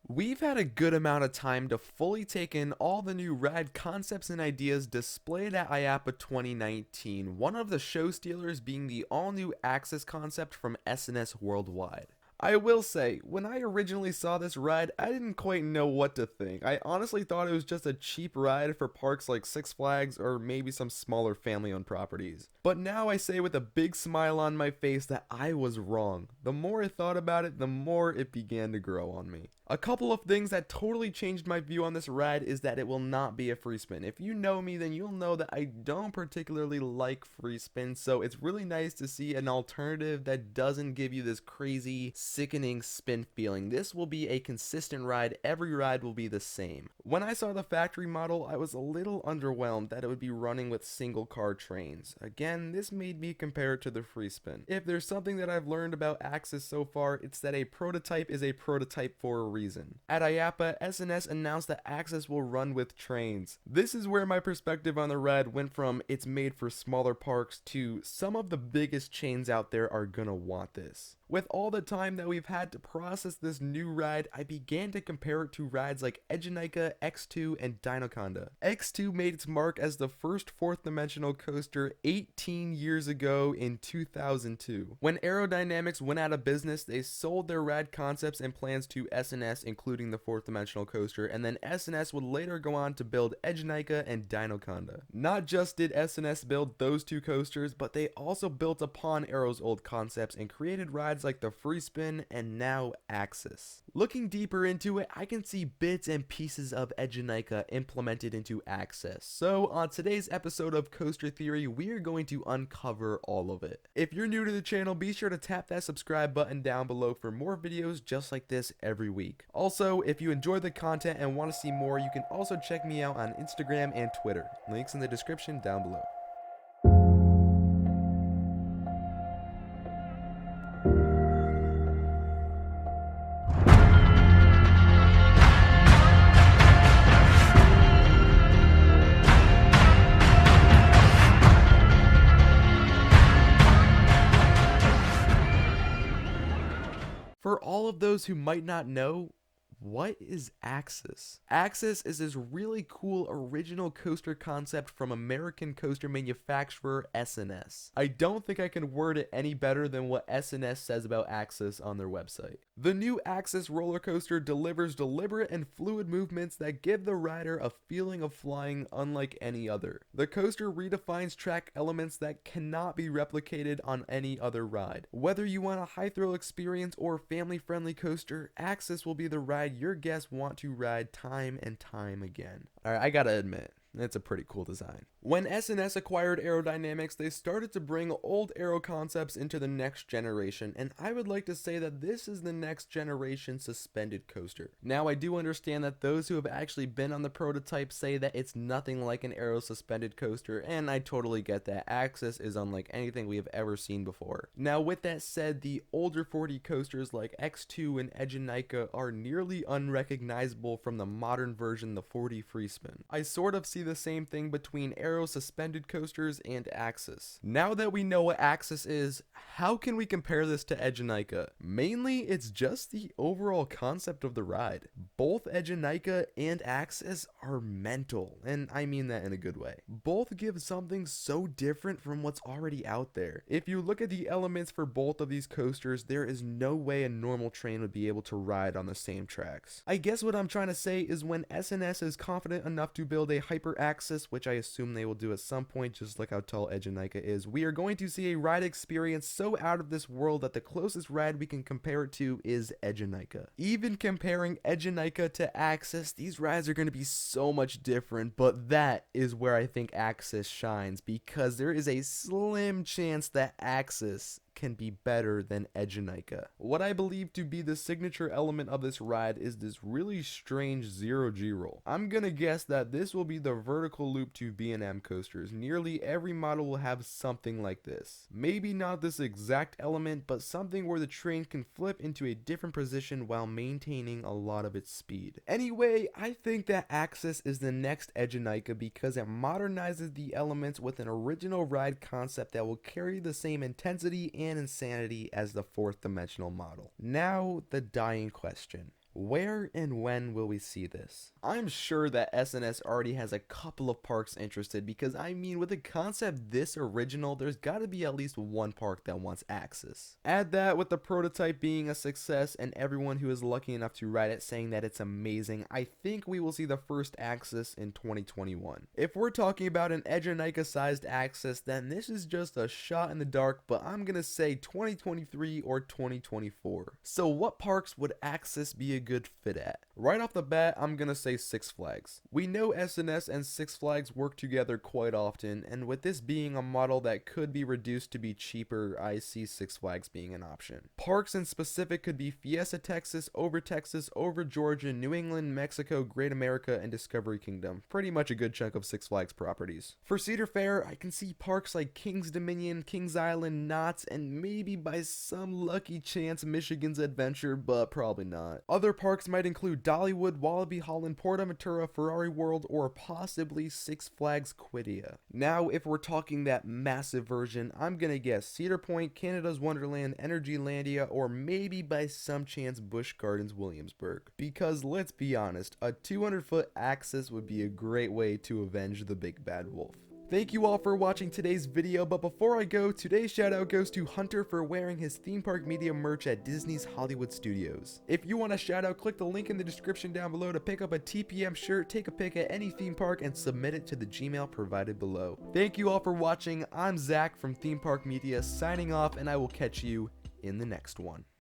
We've had a good amount of time to fully take in all the new rad concepts and ideas displayed at IAAPA 2019, one of the show stealers being the all-new Axis concept from S&S Worldwide. I will say, when I originally saw this ride, I didn't quite know what to think. I honestly thought it was just a cheap ride for parks like Six Flags or maybe some smaller family-owned properties. But now I say with a big smile on my face that I was wrong. The more I thought about it, the more it began to grow on me. A couple of things that totally changed my view on this ride is that it will not be a free spin. If you know me, then you'll know that I don't particularly like free spins, so it's really nice to see an alternative that doesn't give you this crazy, sickening spin feeling. This will be a consistent ride. Every ride will be the same. When I saw the factory model, I was a little underwhelmed that it would be running with single car trains. Again, this made me compare it to the free spin. If there's something that I've learned about Axis so far, it's that a prototype is a prototype for a reason. At IAAPA, S&S announced that Axis will run with trains. This is where my perspective on the ride went from it's made for smaller parks to some of the biggest chains out there are gonna want this. With all the time that we've had to process this new ride, I began to compare it to rides like Eejanaika, X2, and Dinoconda. X2 made its mark as the first fourth dimensional coaster 18 years ago in 2002. When Aerodynamics went out of business, they sold their rad concepts and plans to S&S, including the fourth dimensional coaster, and then S&S would later go on to build Eejanaika and Dinoconda. Not just did S&S build those two coasters, but they also built upon Aero's old concepts and created rides like the free spin and now Axis. Looking deeper into it, I can see bits and pieces of Eejanaika implemented into Axis. So on today's episode of Coaster Theory, we are going to uncover all of it. If you're new to the channel, be sure to tap that subscribe button down below for more videos just like this every week. Also, if you enjoy the content and want to see more, you can also check me out on Instagram and Twitter. Links in the description down below. For all of those who might not know, what is Axis? Axis is this really cool original coaster concept from American coaster manufacturer S&S. I don't think I can word it any better than what S&S says about Axis on their website. The new Axis roller coaster delivers deliberate and fluid movements that give the rider a feeling of flying unlike any other. The coaster redefines track elements that cannot be replicated on any other ride. Whether you want a high thrill experience or family-friendly coaster, Axis will be the ride your guests want to ride time and time again. Alright, I gotta admit, it's a pretty cool design. When S&S acquired Aerodynamics, they started to bring old Aero concepts into the next generation, and I would like to say that this is the next generation suspended coaster. Now, I do understand that those who have actually been on the prototype say that it's nothing like an Aero suspended coaster, and I totally get that. Axis is unlike anything we have ever seen before. Now, with that said, the older 4D coasters like X2 and Eejanaika are nearly unrecognizable from the modern version, the 4D free spin. I sort of see the same thing between Aero suspended coasters and Axis. Now that we know what Axis is, how can we compare this to Eejanaika? Mainly, it's just the overall concept of the ride. Both Eejanaika and Axis are mental, and I mean that in a good way. Both give something so different from what's already out there. If you look at the elements for both of these coasters, there is no way a normal train would be able to ride on the same tracks. I guess what I'm trying to say is when S&S is confident enough to build a hyper Axis, which I assume they will do at some point, just like how tall Eejanaika is, we are going to see a ride experience so out of this world that the closest ride we can compare it to is Eejanaika. Even comparing Eejanaika to Axis, these rides are going to be so much different, but that is where I think Axis shines, because there is a slim chance that Axis can be better than Eejanaika. What I believe to be the signature element of this ride is this really strange zero-G roll. I'm gonna guess that this will be the vertical loop to B&M coasters. Nearly every model will have something like this. Maybe not this exact element, but something where the train can flip into a different position while maintaining a lot of its speed. Anyway, I think that Axis is the next Eejanaika because it modernizes the elements with an original ride concept that will carry the same intensity and insanity as the fourth dimensional model. Now, the dying question. Where and when will we see this? I'm sure that S&S already has a couple of parks interested because I mean with a concept this original, there's gotta be at least one park that wants access. Add that with the prototype being a success and everyone who is lucky enough to ride it saying that it's amazing, I think we will see the first access in 2021. If we're talking about an Eejanaika sized access, then this is just a shot in the dark, but I'm gonna say 2023 or 2024. So what parks would access be a good fit at? Right off the bat, I'm gonna say Six Flags. We know S&S and Six Flags work together quite often, and with this being a model that could be reduced to be cheaper, I see Six Flags being an option. Parks in specific could be Fiesta Texas, over Georgia, New England, Mexico, Great America, and Discovery Kingdom. Pretty much a good chunk of Six Flags properties. For Cedar Fair, I can see parks like Kings Dominion, Kings Island, Knott's, and maybe by some lucky chance Michigan's Adventure, but probably not. Other parks might include Dollywood, Wallaby Holland, Portaventura, Ferrari World, or possibly Six Flags Quidia. Now, if we're talking that massive version, I'm gonna guess Cedar Point, Canada's Wonderland, Energylandia, or maybe by some chance Busch Gardens Williamsburg. Because let's be honest, a 200-foot axis would be a great way to avenge the big bad wolf. Thank you all for watching today's video, but before I go, today's shoutout goes to Hunter for wearing his theme park media merch at Disney's Hollywood Studios. If you want a shoutout, click the link in the description down below to pick up a TPM shirt, take a pic at any theme park, and submit it to the Gmail provided below. Thank you all for watching. I'm Zach from Theme Park Media signing off, and I will catch you in the next one.